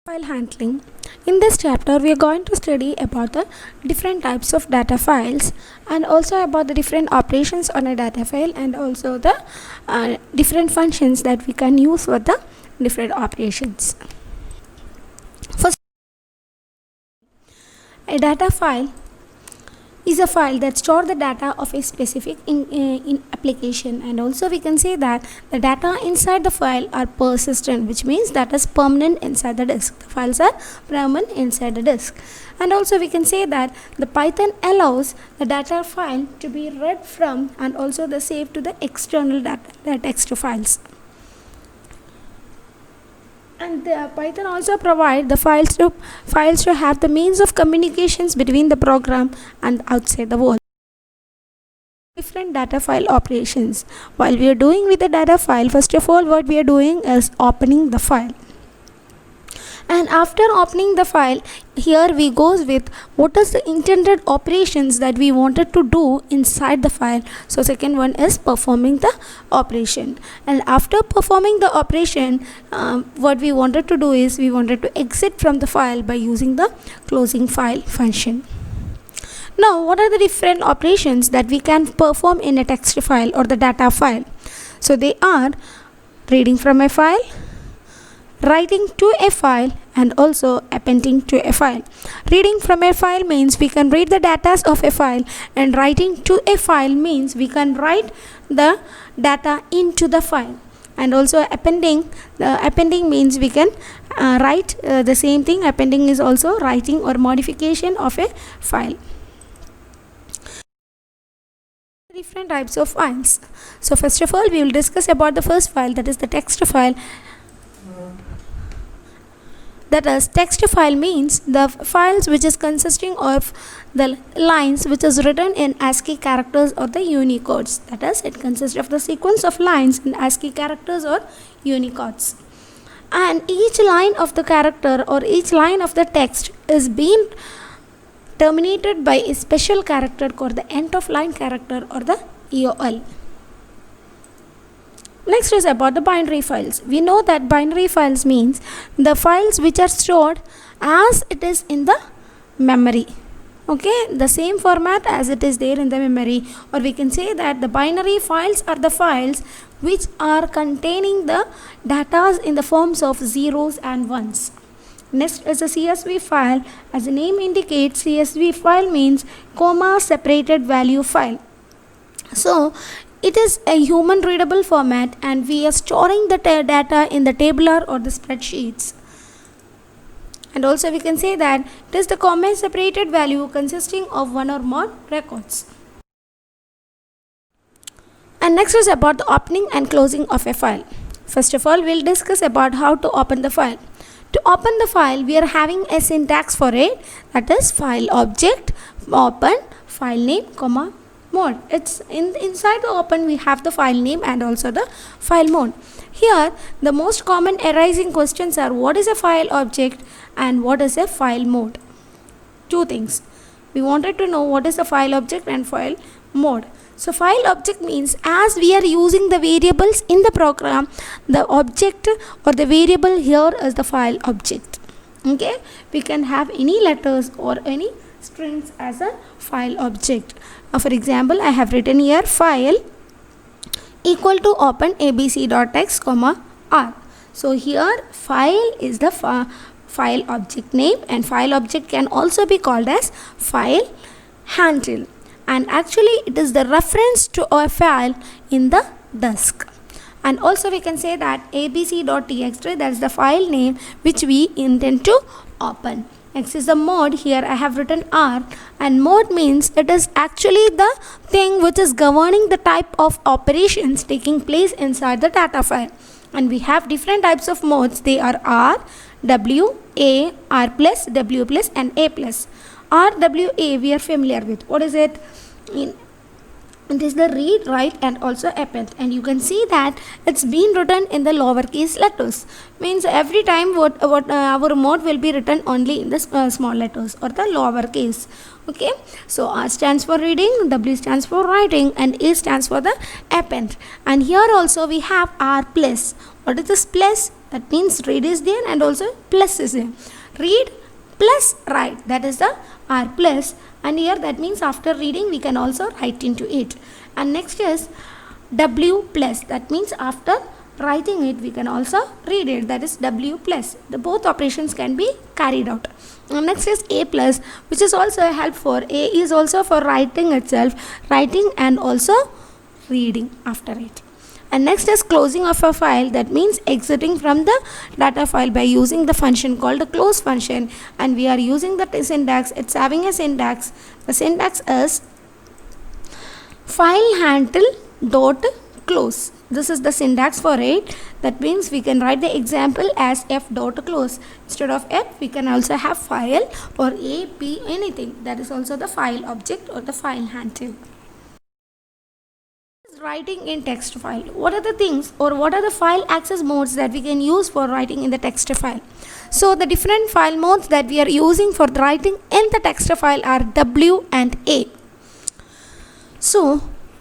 File handling. In this chapter, we are going to study about the different types of data files and also about the different operations on a data file and also the different functions that we can use for the different operations. First, a data file is a file that stores the data of a specific in application, and also we can say that the data inside the file are persistent, which means that is permanent inside the disk. The files are permanent inside the disk. And also we can say that the Python allows the data file to be read from and also the saved to the external data, the text files. And the Python also provide the files to have the means of communications between the program and outside the world. Different data file operations. While we are doing with the data file, first of all what we are doing is opening the file. And after opening the file, here we goes with what is the intended operations that we wanted to do inside the file. So second one is performing the operation. And after performing the operation, what we wanted to do is we wanted to exit from the file by using the closing file function. Now, what are the different operations that we can perform in a text file or the data file? So they are reading from a file, writing to a file, and also appending to a file. Reading from a file means we can read the data of a file, and writing to a file means we can write the data into the file. And also appending means we can write the same thing. Appending is also writing or modification of a file. Different types of files. So first of all, we will discuss about the first file, that is the text file. That is, text file means the files which is consisting of the lines which is written in ASCII characters or the Unicodes. That is, it consists of the sequence of lines in ASCII characters or Unicodes. And each line of the character or each line of the text is being terminated by a special character called the end of line character or the EOL. Next is about the binary files. We know that binary files means the files which are stored as it is in the memory. Okay, the same format as it is there in the memory, or we can say that the binary files are the files which are containing the data in the forms of zeros and ones. Next is a CSV file. As the name indicates, CSV file means comma separated value file. So it is a human readable format, and we are storing the data in the tabular or the spreadsheets. And also we can say that it is the comma separated value consisting of one or more records. And next is about the opening and closing of a file. First of all, we'll discuss about how to open the file. To open the file, we are having a syntax for it, that is file object, open, file name, comma, mode. It's inside the open we have the file name and also the file mode. Here the most common arising questions are what is a file object and what is a file mode. Two things. We wanted to know what is the file object and file mode. So file object means as we are using the variables in the program, the object or the variable here is the file object. Okay, we can have any letters or any strings as a file object. For example, I have written here file equal to open abc.txt comma r. So here file is the file object name, and file object can also be called as file handle, and actually it is the reference to a file in the disk. And also we can say that abc.txt, that is the file name which we intend to open. Next is the mode. Here I have written R, and mode means it is actually the thing which is governing the type of operations taking place inside the data file. And we have different types of modes. They are R, W, A, R plus, W plus, and A plus. R, W, A we are familiar with. What is it? It is the read, write, and also append, and you can see that it's been written in the lowercase letters. Means every time our mode will be written only in the small letters or the lowercase. Okay, so R stands for reading, W stands for writing, and A stands for the append. And here also we have R plus. What is this plus? that means read is there and also plus is there. Read plus write, that is the R plus, and here that means after reading we can also write into it. And next is W plus, that means after writing it we can also read it, that is W plus. The both operations can be carried out. And next is A plus, which is also a help for A is also for writing itself, writing and also reading after it. And next is closing of a file, that means exiting from the data file by using the function called the close function, and we are using the syntax. It's having a syntax. The syntax is file handle dot close. This is the syntax for it. That means we can write the example as f dot close. Instead of f we can also have file or a, p, anything. That is also the file object or the file handle. Writing in text file. What are the things or what are the file access modes that we can use for writing in the text file? So the different file modes that we are using for writing in the text file are W and A. So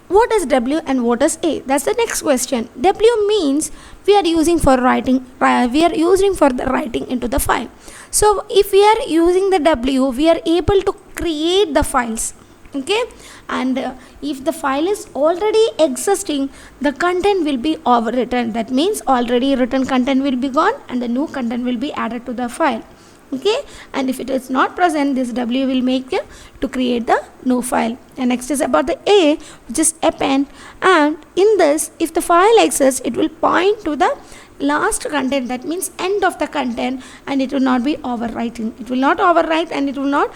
what is W and what is A? That's the next question. W means we are using for writing, we are using for the writing into the file. So if we are using the W, we are able to create the files. Okay, and if the file is already existing, the content will be overwritten. That means already written content will be gone and the new content will be added to the file. Okay, and if it is not present, this W will make you to create the new file. And next is about the A, which is append, and in this if the file exists, it will point to the last content, that means end of the content, and it will not be overwriting. It will not overwrite and it will not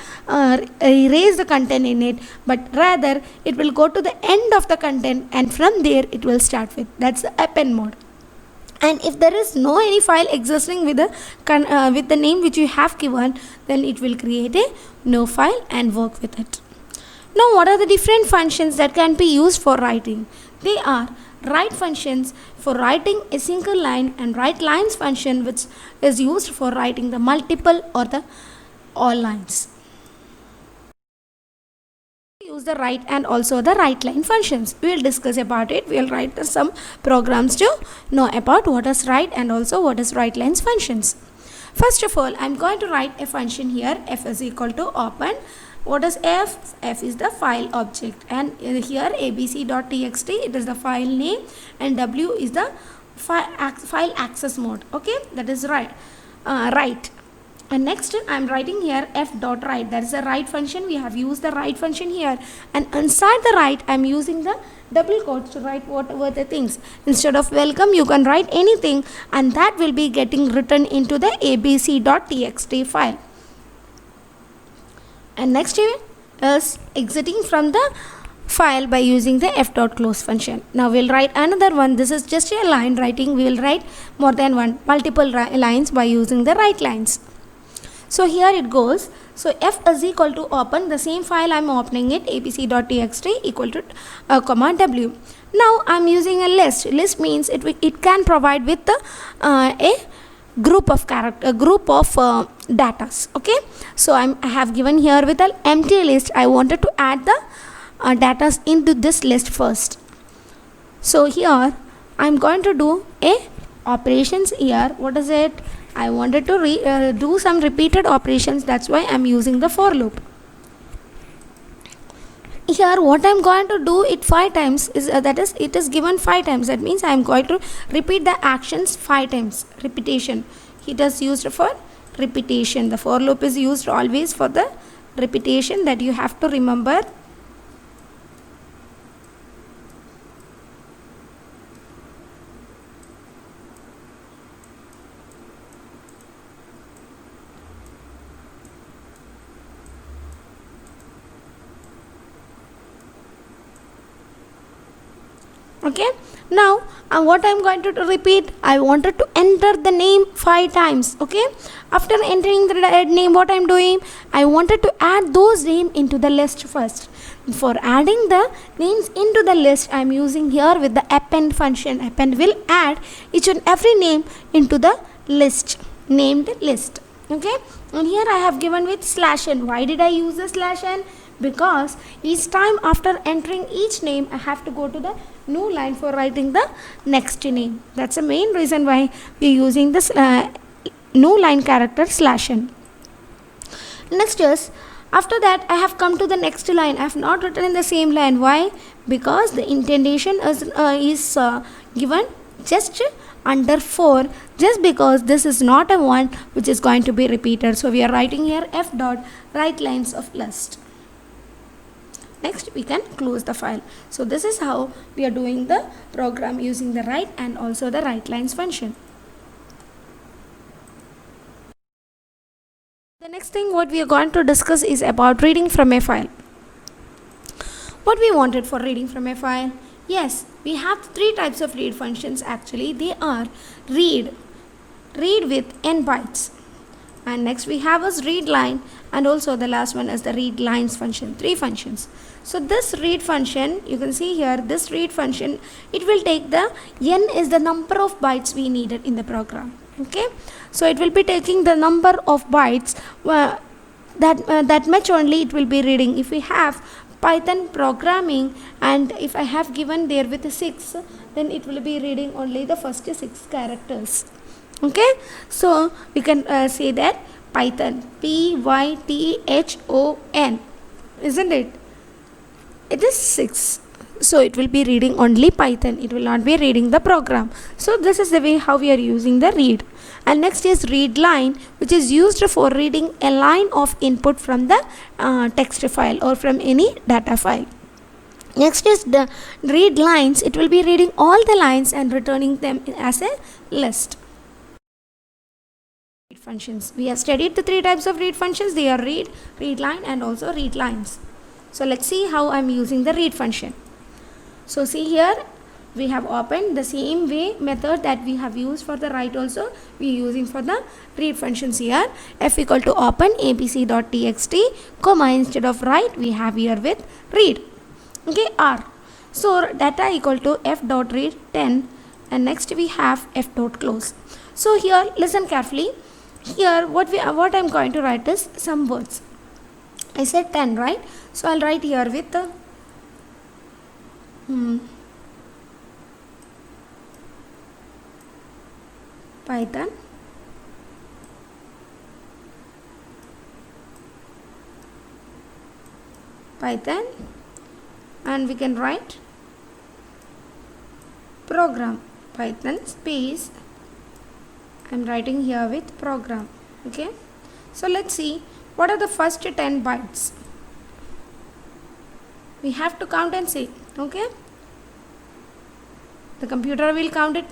erase the content in it, but rather it will go to the end of the content and from there it will start with. That's the append mode. And if there is no any file existing with the name which you have given, then it will create a new file and work with it. Now what are the different functions that can be used for writing? They are write functions for writing a single line, and write lines function which is used for writing the multiple or the all lines. Use the write and also the write line functions. We will discuss about it. We will write some programs to know about what is write and also what is write lines functions. First of all, I am going to write a function here. F is equal to open. What is F? F is the file object, and here abc.txt, it is the file name, and W is the file access mode. Okay, that is right. Write. And next I am writing here f.write, that is the write function. We have used the write function here, and inside the write I am using the double quotes to write whatever the things. Instead of welcome you can write anything, and that will be getting written into the abc.txt file. And next is exiting from the file by using the f.close function. Now we'll write another one. This is just a line writing. We will write more than multiple lines by using the write lines. So here it goes. So f is equal to open, the same file I am opening it, abc.txt equal to comma w. Now I am using a list. List means it can provide with the, a group of datas. Okay, so I have given here with an empty list. I wanted to add the datas into this list first. So here I am going to do a operations here. What is it? I wanted to do some repeated operations. That's why I am using the for loop. Here what I am going to do it 5 times is that is it is given 5 times. That means I am going to repeat the actions 5 times. Repetition. It is used for repetition. The for loop is used always for the repetition, that you have to remember. Okay, now what I am going to repeat, I wanted to enter the name 5 times. Okay, after entering the name, what I am doing, I wanted to add those names into the list first. For adding the names into the list, I am using here with the append function. Append will add each and every name into the list, named list. Okay, and here I have given with /n. Why did I use the /n? because each time after entering each name I have to go to the new line for writing the next name. That's the main reason why we are using this new line character /n. Next is, after that I have come to the next line. I have not written in the same line. Why? Because the indentation is given just under 4, just because this is not a one which is going to be repeated. So we are writing here f dot write lines of list. Next we can close the file. So this is how we are doing the program using the write and also the write lines function. The next thing what we are going to discuss is about reading from a file. What we wanted for reading from a file? Yes, we have 3 types of read functions actually. They are read with n bytes, and next we have is read line, and also the last one is the read lines function. 3 functions. So this read function, you can see here, this read function, it will take the n is the number of bytes we needed in the program. Okay, so it will be taking the number of bytes that much only it will be reading. If we have Python programming and if I have given there with 6, then it will be reading only the first 6 characters. Okay, so we can say that Python, Python, isn't it? It is 6. So it will be reading only Python. It will not be reading the program. So this is the way how we are using the read. And next is read line, which is used for reading a line of input from the text file or from any data file. Next is the read lines. It will be reading all the lines and returning them as a list. Read functions. We have studied the 3 types of read functions. They are read line and also read lines. So let's see how I'm using the read function. So see here, we have opened the same way method that we have used for the write also we are using for the read functions here. F equal to open abc.txt, comma, instead of write we have here with read. Okay, R. So data equal to f dot read 10, and next we have f dot close. So here listen carefully. Here what I'm going to write is some words. I said 10, right? So I'll write here with Python, and we can write program, Python space, I'm writing here with program. Okay, so let's see what are the first 10 bytes. We have to count and see. Okay, the computer will count it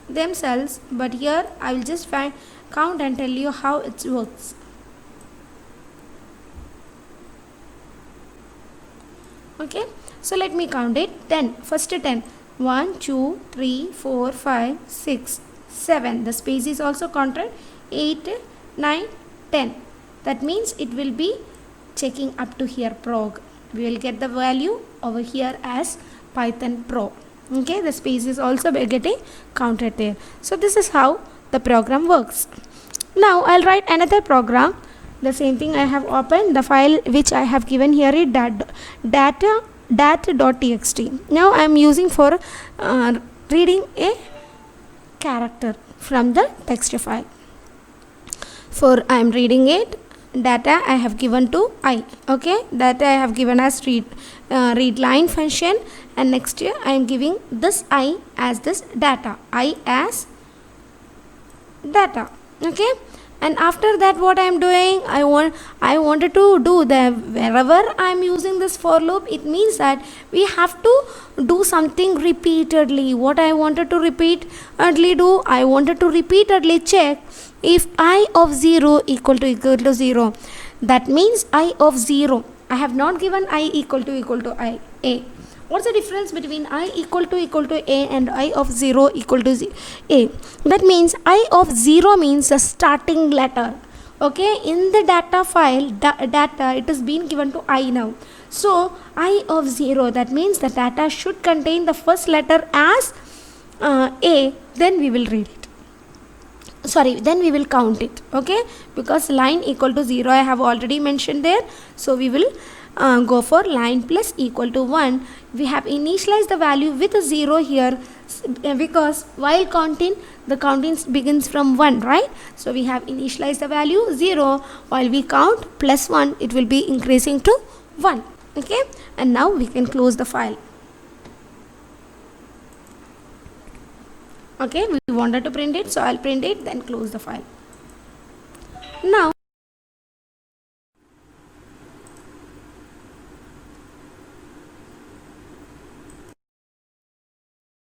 themselves, but here I will just count and tell you how it works. Okay, so let me count it. 10, first 10, 1 2 3 4 5 6 7, the space is also counted, 8 9 10. That means it will be checking up to here prog. We will get the value over here as Python Pro. Okay, the space is also getting counted there. So this is how the program works. Now I'll write another program. The same thing I have opened the file which I have given here is dat.txt. Now I am using for reading a character from the text file. For I am reading it, data I have given to I. Okay, data I have given as read line function, and next here I am giving this I as this data, I as data. Okay, and after that what I am doing, I wanted to do the wherever I am using this for loop, it means that we have to do something repeatedly. What I wanted to repeatedly do, I wanted to repeatedly check if I of 0 equal to 0. That means I of 0, I have not given I equal to I, A. What's the difference between I equal to A and I of 0 equal to A? That means I of 0 means the starting letter. Okay, in the data file, data, it is being given to I now. So I of 0, that means the data should contain the first letter as A, then we will read it. Then we will count it. Okay, because line equal to 0 I have already mentioned there, so we will go for line plus equal to 1. We have initialized the value with a 0 here because while counting, the counting begins from 1, right? So we have initialized the value 0. While we count plus 1, it will be increasing to 1. Okay, and now we can close the file. Okay, we wanted to print it, so I'll print it, then close the file. Now